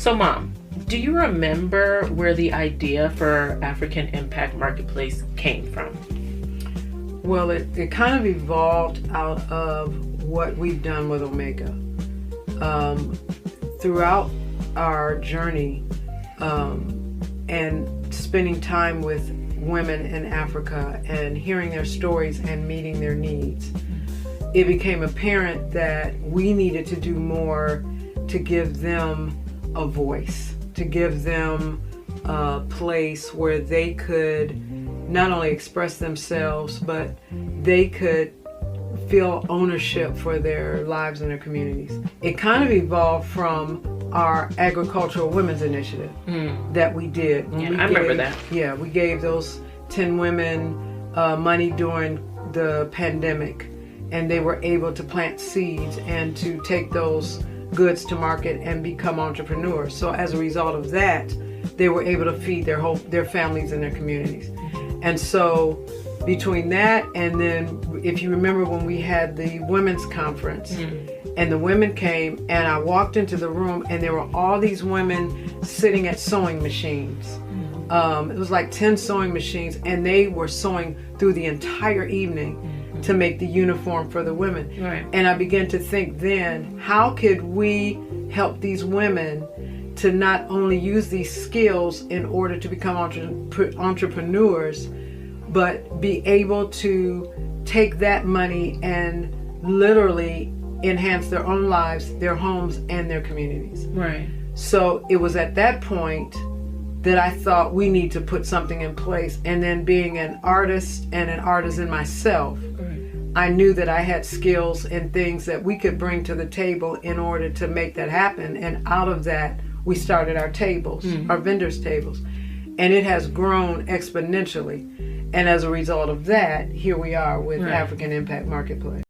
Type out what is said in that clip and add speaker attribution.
Speaker 1: So, Mom, do you remember where the idea for African Impact Marketplace came from?
Speaker 2: Well, it kind of evolved out of what we've done with Omega. Throughout our journey and spending time with women in Africa and hearing their stories and meeting their needs, it became apparent that we needed to do more to give them a voice, to give them a place where they could not only express themselves, but they could feel ownership for their lives and their communities. It kind of evolved from our Agricultural Women's Initiative that we did.
Speaker 1: I remember that.
Speaker 2: Yeah, we gave those 10 women money during the pandemic, and they were able to plant seeds and to take those goods to market and become entrepreneurs. So as a result of that, they were able to feed their families and their communities. And so between that and then, if you remember when we had the women's conference and the women came and I walked into the room and there were all these women sitting at sewing machines. It was like 10 sewing machines, and they were sewing through the entire evening to make the uniform for the women.
Speaker 1: Right.
Speaker 2: And I began to think then, how could we help these women to not only use these skills in order to become entrepreneurs, but be able to take that money and literally enhance their own lives, their homes, and their communities.
Speaker 1: Right.
Speaker 2: So it was at that point that I thought we need to put something in place. And then being an artist and an artisan myself, I knew that I had skills and things that we could bring to the table in order to make that happen. And out of that, we started our tables, our vendors' tables. And it has grown exponentially. And as a result of that, here we are with African Impact Marketplace.